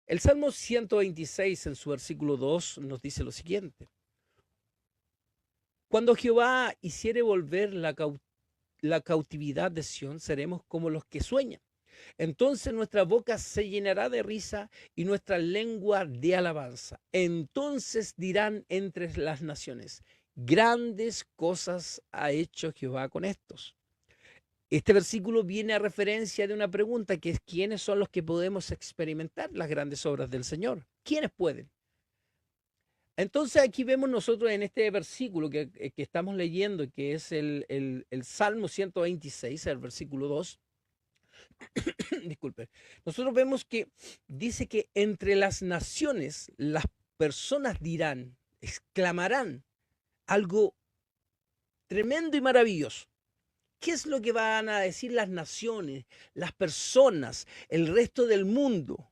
El Salmo 126 en su versículo 2 nos dice lo siguiente. Cuando Jehová hiciere volver la cautividad de Sión, seremos como los que sueñan. Entonces nuestra boca se llenará de risa y nuestra lengua de alabanza. Entonces dirán entre las naciones, grandes cosas ha hecho Jehová con estos. Este versículo viene a referencia de una pregunta que es: ¿quiénes son los que podemos experimentar las grandes obras del Señor? ¿Quiénes pueden? Entonces aquí vemos nosotros en este versículo que estamos leyendo, que es el Salmo 126, el versículo 2, disculpe, nosotros vemos que dice que entre las naciones las personas dirán, exclamarán algo tremendo y maravilloso. ¿Qué es lo que van a decir las naciones, las personas, el resto del mundo?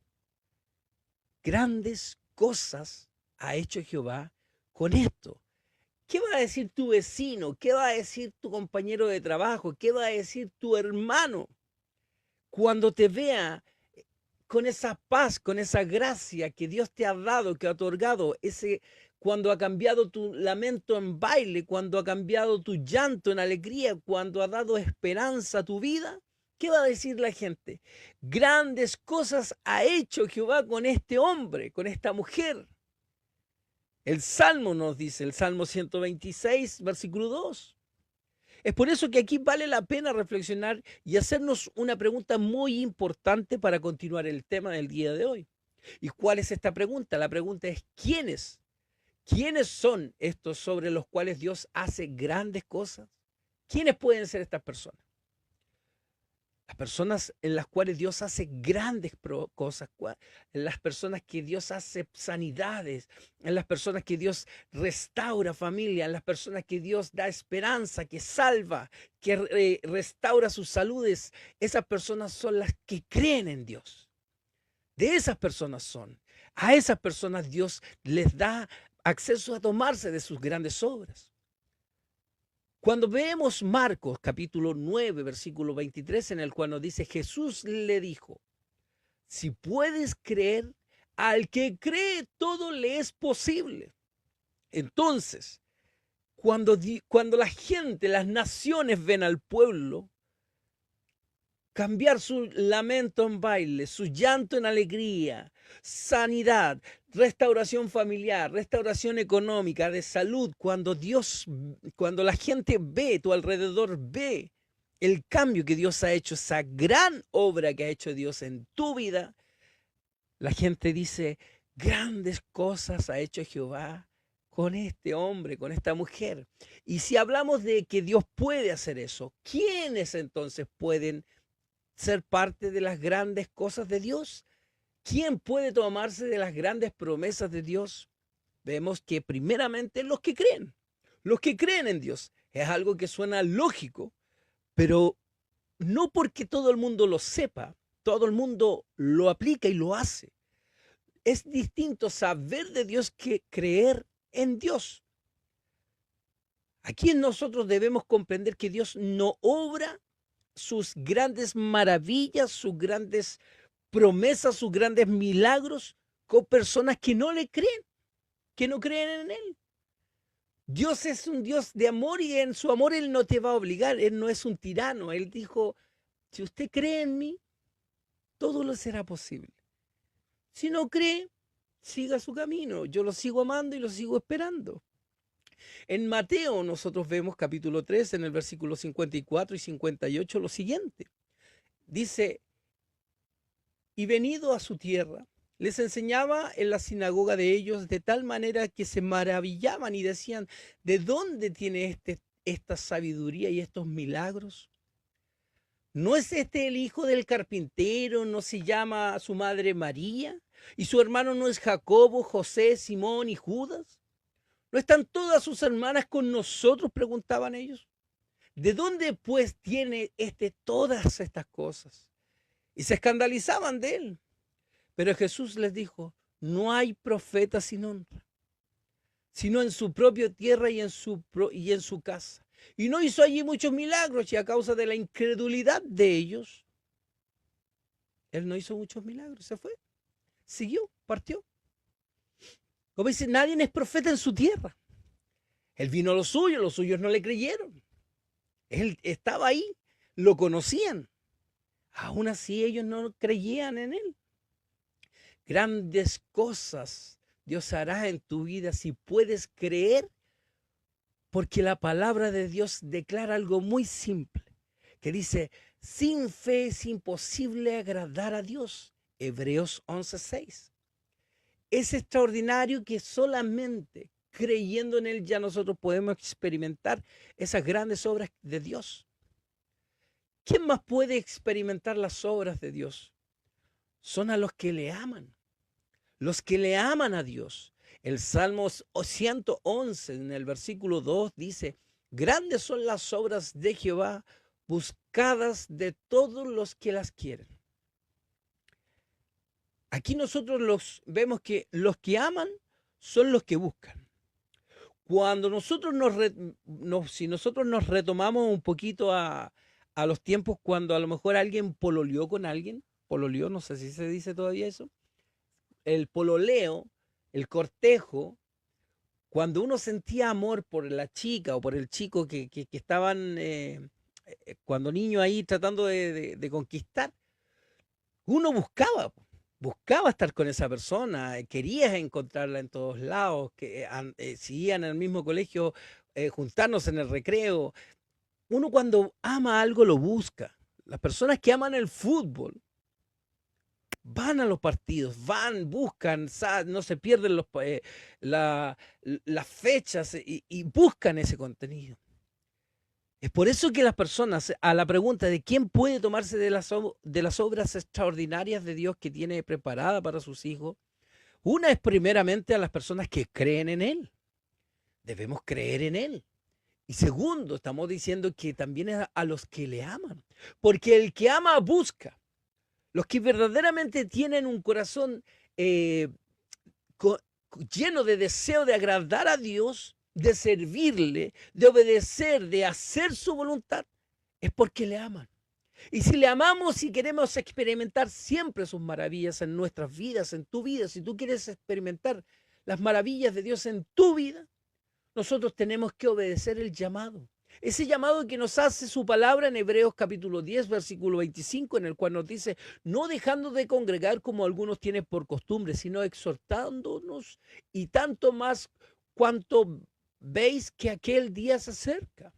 Grandes cosas ha hecho Jehová con esto. ¿Qué va a decir tu vecino? ¿Qué va a decir tu compañero de trabajo? ¿Qué va a decir tu hermano cuando te vea con esa paz, con esa gracia que Dios te ha dado, que ha otorgado, cuando ha cambiado tu lamento en baile, cuando ha cambiado tu llanto en alegría, cuando ha dado esperanza a tu vida? ¿Qué va a decir la gente? Grandes cosas ha hecho Jehová con este hombre, con esta mujer. El Salmo nos dice, el Salmo 126, versículo 2. Es por eso que aquí vale la pena reflexionar y hacernos una pregunta muy importante para continuar el tema del día de hoy. ¿Y cuál es esta pregunta? La pregunta es: ¿quiénes? ¿Quiénes son estos sobre los cuales Dios hace grandes cosas? ¿Quiénes pueden ser estas personas? Las personas en las cuales Dios hace grandes cosas, en las personas que Dios hace sanidades, en las personas que Dios restaura familia, en las personas que Dios da esperanza, que salva, que restaura sus saludes. Esas personas son las que creen en Dios. De esas personas son. A esas personas Dios les da acceso a tomarse de sus grandes obras. Cuando vemos Marcos capítulo 9, versículo 23, en el cual nos dice: Jesús le dijo, si puedes creer, al que cree todo le es posible. Entonces, cuando la gente, las naciones ven al pueblo cambiar su lamento en baile, su llanto en alegría, sanidad, restauración familiar, restauración económica, de salud, cuando la gente ve, tu alrededor ve el cambio que Dios ha hecho, esa gran obra que ha hecho Dios en tu vida, la gente dice: grandes cosas ha hecho Jehová con este hombre, con esta mujer. Y si hablamos de que Dios puede hacer eso, ¿quiénes entonces pueden ser parte de las grandes cosas de Dios? ¿Quién puede tomarse de las grandes promesas de Dios? Vemos que primeramente los que creen en Dios. Es algo que suena lógico, pero no porque todo el mundo lo sepa, todo el mundo lo aplica y lo hace. Es distinto saber de Dios que creer en Dios. Aquí nosotros debemos comprender que Dios no obra sus grandes maravillas, sus grandes promesas, sus grandes milagros con personas que no le creen, que no creen en Él. Dios es un Dios de amor y en su amor Él no te va a obligar. Él no es un tirano. Él dijo: si usted cree en mí, todo lo será posible. Si no cree, siga su camino. Yo lo sigo amando y lo sigo esperando. En Mateo nosotros vemos capítulo 3 en el versículo 54 y 58 lo siguiente. Dice: y venido a su tierra, les enseñaba en la sinagoga de ellos de tal manera que se maravillaban y decían: ¿de dónde tiene esta sabiduría y estos milagros? ¿No es este el hijo del carpintero? ¿No se llama su madre María? ¿Y su hermano no es Jacobo, José, Simón y Judas? ¿No están todas sus hermanas con nosotros?, preguntaban ellos. ¿De dónde pues tiene todas estas cosas? Y se escandalizaban de él. Pero Jesús les dijo: no hay profeta sin honra, sino en su propia tierra y en su casa. Y no hizo allí muchos milagros, y a causa de la incredulidad de ellos, él no hizo muchos milagros, se fue. siguió, partió. Como dice, nadie es profeta en su tierra. Él vino a los suyos no le creyeron. Él estaba ahí, lo conocían. Aún así ellos no creían en él. Grandes cosas Dios hará en tu vida si puedes creer, porque la palabra de Dios declara algo muy simple, que dice, sin fe es imposible agradar a Dios. Hebreos 11:6. Es extraordinario que solamente creyendo en Él ya nosotros podemos experimentar esas grandes obras de Dios. ¿Quién más puede experimentar las obras de Dios? Son a los que le aman. Los que le aman a Dios. El Salmo 111 en el versículo 2 dice, grandes son las obras de Jehová, buscadas de todos los que las quieren. Aquí nosotros vemos que los que aman son los que buscan. Cuando nosotros si nosotros nos retomamos un poquito a los tiempos cuando a lo mejor alguien pololeó con alguien, pololeó, no sé si se dice todavía eso, el pololeo, el cortejo, cuando uno sentía amor por la chica o por el chico que estaban cuando niño ahí tratando de conquistar, uno buscaba estar con esa persona, querías encontrarla en todos lados, que si iban al mismo colegio, juntarnos en el recreo. Uno cuando ama algo lo busca. Las personas que aman el fútbol van a los partidos, buscan, no se pierden las fechas y buscan ese contenido. Es por eso que las personas, a la pregunta de quién puede tomarse de las obras extraordinarias de Dios que tiene preparada para sus hijos, una es primeramente a las personas que creen en Él. Debemos creer en Él. Y segundo, estamos diciendo que también es a los que le aman. Porque el que ama busca. Los que verdaderamente tienen un corazón lleno de deseo de agradar a Dios, de servirle, de obedecer, de hacer su voluntad, es porque le aman. Y si le amamos y queremos experimentar siempre sus maravillas en nuestras vidas, en tu vida, si tú quieres experimentar las maravillas de Dios en tu vida, nosotros tenemos que obedecer el llamado. Ese llamado que nos hace su palabra en Hebreos capítulo 10, versículo 25, en el cual nos dice, no dejando de congregar como algunos tienen por costumbre, sino exhortándonos y tanto más cuanto veis que aquel día se acerca.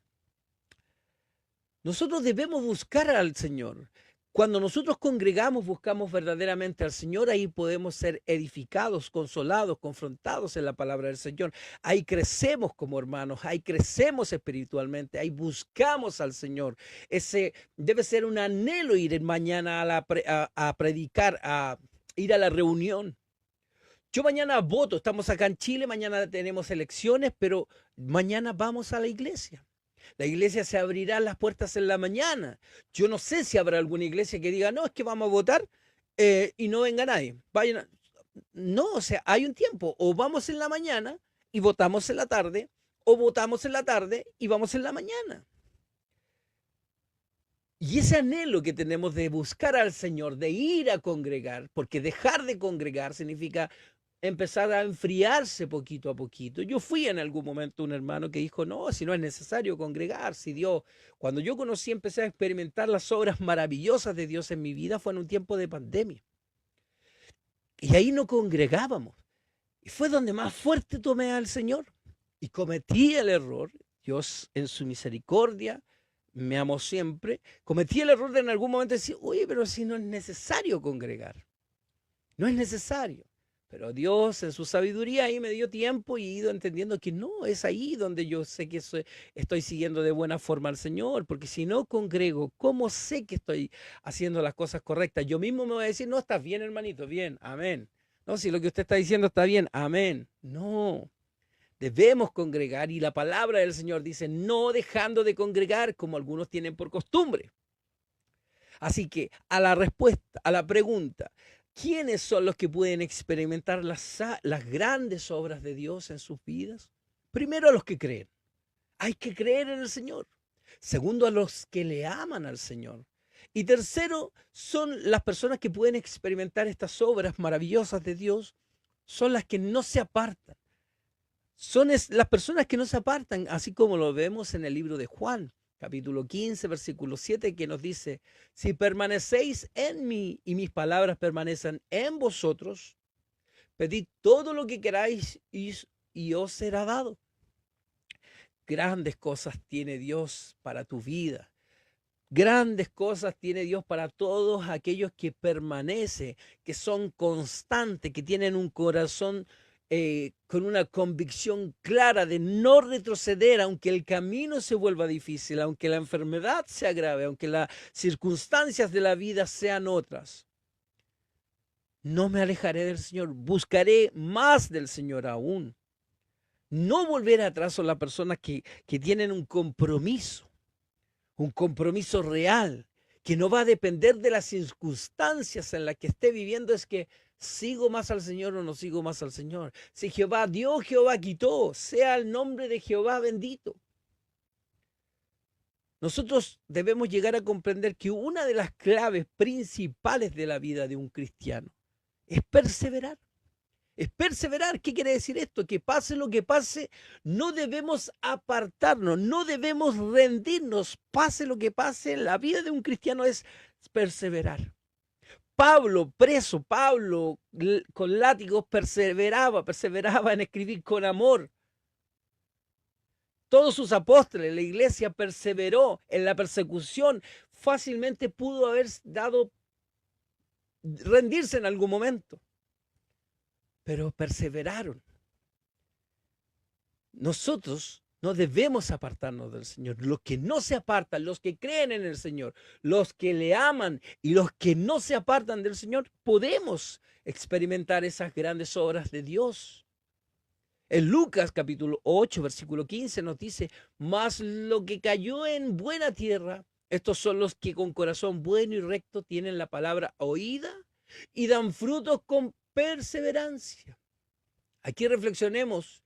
Nosotros debemos buscar al Señor. Cuando nosotros congregamos, buscamos verdaderamente al Señor, ahí podemos ser edificados, consolados, confrontados en la palabra del Señor. Ahí crecemos como hermanos, ahí crecemos espiritualmente, ahí buscamos al Señor. Ese debe ser un anhelo ir mañana a predicar, a ir a la reunión. Yo mañana voto, estamos acá en Chile, mañana tenemos elecciones, pero mañana vamos a la iglesia. La iglesia se abrirá las puertas en la mañana. Yo no sé si habrá alguna iglesia que diga, no, es que vamos a votar y no venga nadie. No, o sea, hay un tiempo. O vamos en la mañana y votamos en la tarde, o votamos en la tarde y vamos en la mañana. Y ese anhelo que tenemos de buscar al Señor, de ir a congregar, porque dejar de congregar significa empezar a enfriarse poquito a poquito. Yo fui en algún momento un hermano que dijo, no, si no es necesario congregar, si Dios, cuando yo conocí, empecé a experimentar las obras maravillosas de Dios en mi vida, fue en un tiempo de pandemia. Y ahí no congregábamos. Y fue donde más fuerte tomé al Señor. Y cometí el error, Dios en su misericordia, me amó siempre, cometí el error de en algún momento decir, oye, pero si no es necesario congregar, no es necesario. Pero Dios en su sabiduría ahí me dio tiempo y he ido entendiendo que no, es ahí donde yo sé que estoy siguiendo de buena forma al Señor, porque si no congrego, ¿cómo sé que estoy haciendo las cosas correctas? Yo mismo me voy a decir, no, estás bien, hermanito, bien, amén. No, si lo que usted está diciendo está bien, amén. No, debemos congregar y la palabra del Señor dice, no dejando de congregar como algunos tienen por costumbre. Así que a la respuesta, a la pregunta, ¿quiénes son los que pueden experimentar las grandes obras de Dios en sus vidas? Primero a los que creen. Hay que creer en el Señor. Segundo a los que le aman al Señor. Y tercero, son las personas que pueden experimentar estas obras maravillosas de Dios, son las que no se apartan. Son las personas que no se apartan, así como lo vemos en el libro de Juan, capítulo 15, versículo 7, que nos dice, si permanecéis en mí y mis palabras permanecen en vosotros, pedid todo lo que queráis y os será dado. Grandes cosas tiene Dios para tu vida. Grandes cosas tiene Dios para todos aquellos que permanecen, que son constantes, que tienen un corazón con una convicción clara de no retroceder, aunque el camino se vuelva difícil, aunque la enfermedad se agrave, aunque las circunstancias de la vida sean otras. No me alejaré del Señor, buscaré más del Señor aún. No volver atrás son las personas que tienen un compromiso real, que no va a depender de las circunstancias en las que esté viviendo, es que sigo más al Señor o no sigo más al Señor. Si Jehová dio, Jehová quitó, sea el nombre de Jehová bendito. Nosotros debemos llegar a comprender que una de las claves principales de la vida de un cristiano es perseverar. Es perseverar. ¿Qué quiere decir esto? Que pase lo que pase, no debemos apartarnos, no debemos rendirnos. Pase lo que pase, la vida de un cristiano es perseverar. Pablo, preso, Pablo con látigos, perseveraba en escribir con amor. Todos sus apóstoles, la iglesia perseveró en la persecución. Fácilmente pudo haber rendirse en algún momento, pero perseveraron. Nosotros no debemos apartarnos del Señor. Los que no se apartan, los que creen en el Señor, los que le aman y los que no se apartan del Señor, podemos experimentar esas grandes obras de Dios. En Lucas capítulo 8, versículo 15 nos dice, mas lo que cayó en buena tierra, estos son los que con corazón bueno y recto tienen la palabra oída y dan frutos con perseverancia. Aquí reflexionemos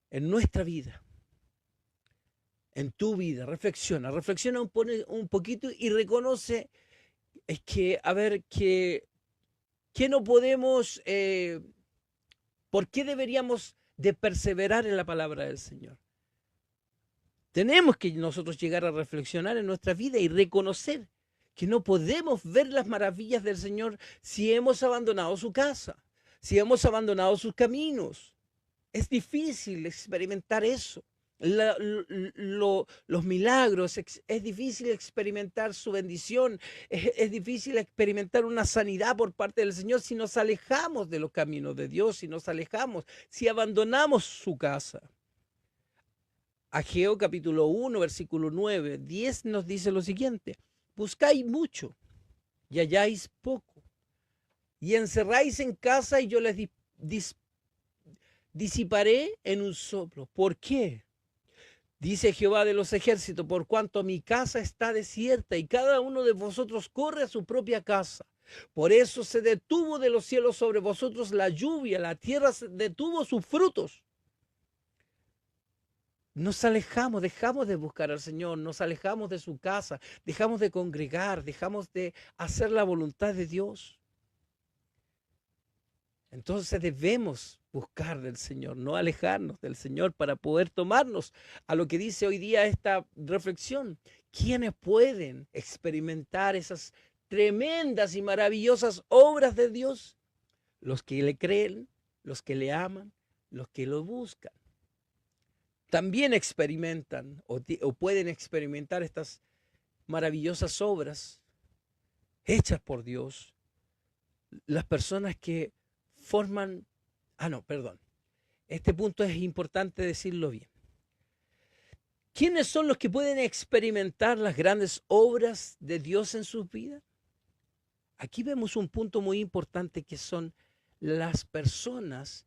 en nuestra vida, en tu vida. Reflexiona un poquito y reconoce que no podemos, ¿por qué deberíamos de perseverar en la palabra del Señor? Tenemos que nosotros llegar a reflexionar en nuestra vida y reconocer que no podemos ver las maravillas del Señor si hemos abandonado su casa, si hemos abandonado sus caminos. Es difícil experimentar eso. Los milagros, es difícil experimentar su bendición, es difícil experimentar una sanidad por parte del Señor si nos alejamos de los caminos de Dios, si abandonamos su casa. Ageo capítulo 1, versículo 9, 10 nos dice lo siguiente, buscáis mucho y halláis poco, y encerráis en casa y yo les disiparé en un soplo. ¿Por qué? Dice Jehová de los ejércitos, por cuanto mi casa está desierta y cada uno de vosotros corre a su propia casa. Por eso se detuvo de los cielos sobre vosotros la lluvia, la tierra detuvo sus frutos. Nos alejamos, dejamos de buscar al Señor, nos alejamos de su casa, dejamos de congregar, dejamos de hacer la voluntad de Dios. Entonces debemos buscar del Señor, no alejarnos del Señor para poder tomarnos a lo que dice hoy día esta reflexión. ¿Quiénes pueden experimentar esas tremendas y maravillosas obras de Dios? Los que le creen, los que le aman, los que lo buscan. También experimentan o pueden experimentar estas maravillosas obras hechas por Dios las personas que forman, este punto es importante decirlo bien. ¿Quiénes son los que pueden experimentar las grandes obras de Dios en sus vidas? Aquí vemos un punto muy importante que son las personas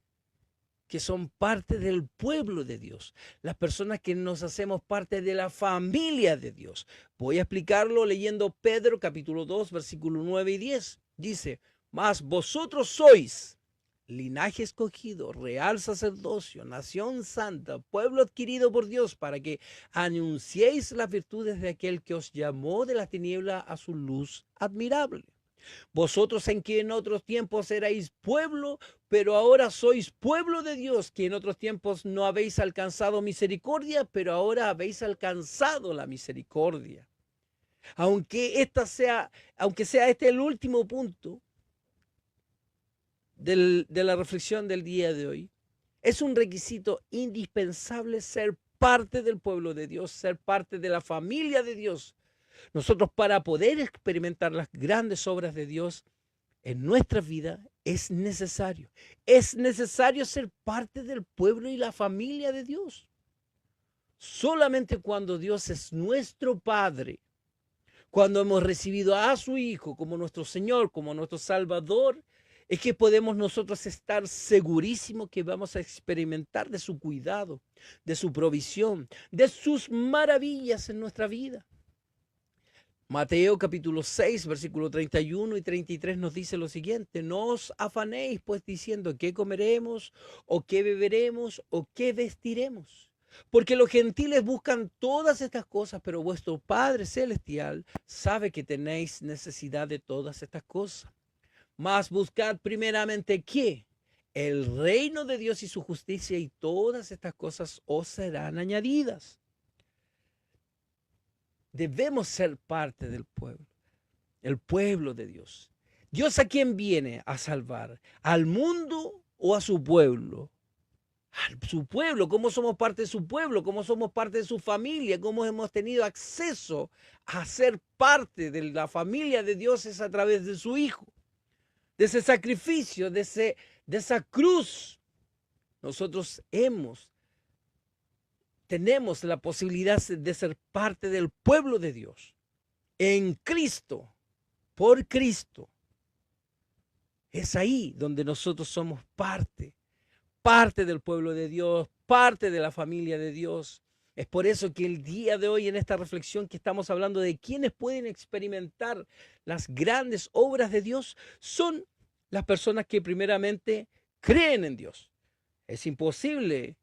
que son parte del pueblo de Dios, las personas que nos hacemos parte de la familia de Dios. Voy a explicarlo leyendo Pedro capítulo 2, versículo 9 y 10. Dice, mas vosotros sois linaje escogido, real sacerdocio, nación santa, pueblo adquirido por Dios, para que anunciéis las virtudes de aquel que os llamó de la tiniebla a su luz admirable. Vosotros en que en otros tiempos erais pueblo, pero ahora sois pueblo de Dios, que en otros tiempos no habéis alcanzado misericordia, pero ahora habéis alcanzado la misericordia. Aunque sea este el último punto de la reflexión del día de hoy, es un requisito indispensable ser parte del pueblo de Dios, ser parte de la familia de Dios. Nosotros, para poder experimentar las grandes obras de Dios en nuestra vida, es necesario ser parte del pueblo y la familia de Dios. Solamente cuando Dios es nuestro Padre, cuando hemos recibido a su Hijo como nuestro Señor, como nuestro Salvador, es que podemos nosotros estar segurísimos que vamos a experimentar de su cuidado, de su provisión, de sus maravillas en nuestra vida. Mateo capítulo 6, versículo 31 y 33 nos dice lo siguiente: no os afanéis pues diciendo qué comeremos, o qué beberemos, o qué vestiremos. Porque los gentiles buscan todas estas cosas, pero vuestro Padre Celestial sabe que tenéis necesidad de todas estas cosas. Mas buscad primeramente ¿qué? El reino de Dios y su justicia, y todas estas cosas os serán añadidas. Debemos ser parte del pueblo, el pueblo de Dios. ¿Dios a quién viene a salvar? ¿Al mundo o a su pueblo? A su pueblo. ¿Cómo somos parte de su pueblo? ¿Cómo somos parte de su familia? ¿Cómo hemos tenido acceso a ser parte de la familia de Dios? Es a través de su Hijo, de ese sacrificio, de esa cruz. Nosotros tenemos la posibilidad de ser parte del pueblo de Dios en Cristo, por Cristo. Es ahí donde nosotros somos parte del pueblo de Dios, parte de la familia de Dios. Es por eso que el día de hoy, en esta reflexión que estamos hablando de quiénes pueden experimentar las grandes obras de Dios, son las personas que primeramente creen en Dios. Es imposible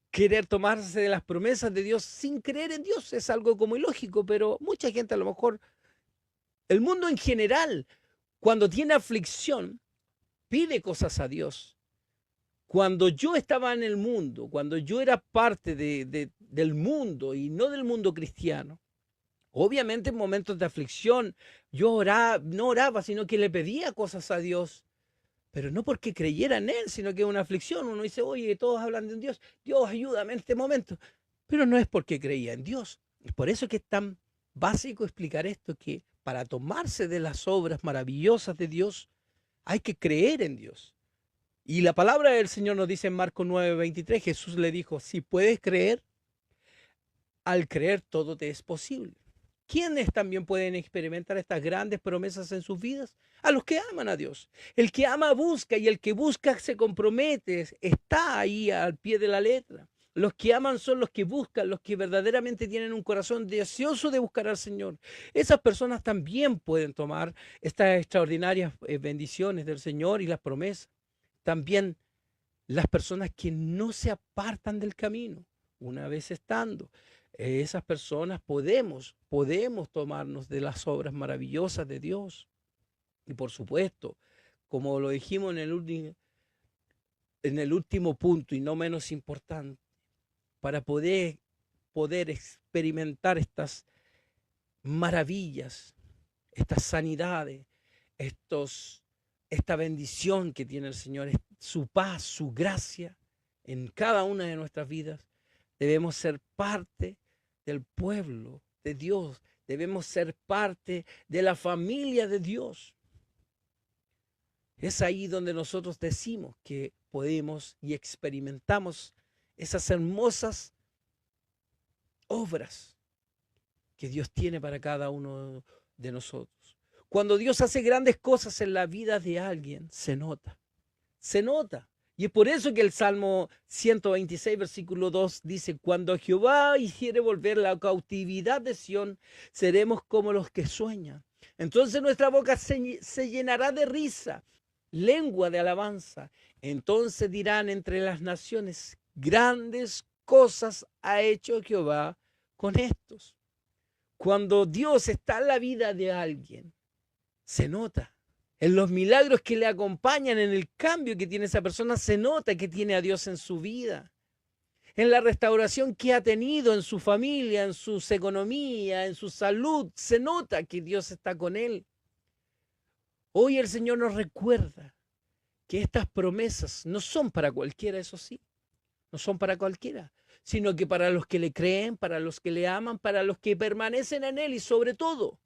querer tomarse de las promesas de Dios sin creer en Dios. Es algo como ilógico, pero mucha gente, a lo mejor, el mundo en general, cuando tiene aflicción, pide cosas a Dios. Cuando yo estaba en el mundo, cuando yo era parte del mundo y no del mundo cristiano, obviamente en momentos de aflicción yo no oraba, sino que le pedía cosas a Dios. Pero no porque creyera en Él, sino que es una aflicción. Uno dice, oye, todos hablan de un Dios. Dios, ayúdame en este momento. Pero no es porque creía en Dios. Es por eso que es tan básico explicar esto, que para tomarse de las obras maravillosas de Dios, hay que creer en Dios. Y la palabra del Señor nos dice en Marcos 9:23, Jesús le dijo, si puedes creer, al creer todo te es posible. ¿Quiénes también pueden experimentar estas grandes promesas en sus vidas? A los que aman a Dios. El que ama busca, y el que busca se compromete, está ahí al pie de la letra. Los que aman son los que buscan, los que verdaderamente tienen un corazón deseoso de buscar al Señor. Esas personas también pueden tomar estas extraordinarias bendiciones del Señor y las promesas. También las personas que no se apartan del camino, una vez estando. Esas personas podemos tomarnos de las obras maravillosas de Dios. Y por supuesto, como lo dijimos en el último punto y no menos importante, para poder experimentar estas maravillas, estas sanidades, esta bendición que tiene el Señor, su paz, su gracia en cada una de nuestras vidas, debemos ser parte del pueblo de Dios. Debemos ser parte de la familia de Dios. Es ahí donde nosotros decimos que podemos y experimentamos esas hermosas obras que Dios tiene para cada uno de nosotros. Cuando Dios hace grandes cosas en la vida de alguien, se nota. Se nota. Y es por eso que el Salmo 126, versículo 2 dice, cuando Jehová hiciere volver la cautividad de Sión, seremos como los que sueñan. Entonces nuestra boca se llenará de risa lengua de alabanza. Entonces dirán entre las naciones, grandes cosas ha hecho Jehová con estos. Cuando Dios está en la vida de alguien, se nota. En los milagros que le acompañan, en el cambio que tiene esa persona, se nota que tiene a Dios en su vida. En la restauración que ha tenido en su familia, en su economía, en su salud, se nota que Dios está con él. Hoy el Señor nos recuerda que estas promesas no son para cualquiera, eso sí, no son para cualquiera, sino que para los que le creen, para los que le aman, para los que permanecen en él, y sobre todo,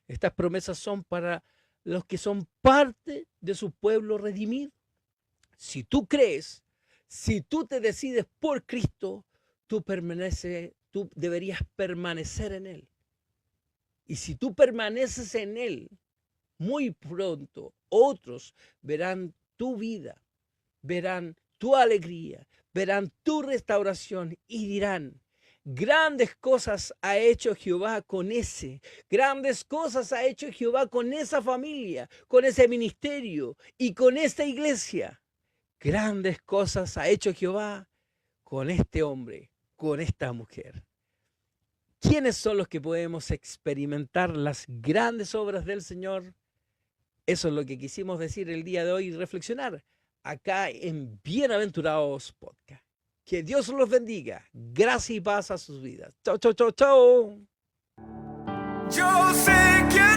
estas promesas son para los que son parte de su pueblo redimido. Si tú crees, si tú te decides por Cristo, tú deberías permanecer en él. Y si tú permaneces en él, muy pronto otros verán tu vida, verán tu alegría, verán tu restauración y dirán, grandes cosas ha hecho Jehová con ese, grandes cosas ha hecho Jehová con esa familia, con ese ministerio y con esta iglesia. Grandes cosas ha hecho Jehová con este hombre, con esta mujer. ¿Quiénes son los que podemos experimentar las grandes obras del Señor? Eso es lo que quisimos decir el día de hoy y reflexionar acá en Bienaventurados Podcast. Que Dios los bendiga. Gracia y paz a sus vidas. Chau, chau, chau, chau. Yo sé que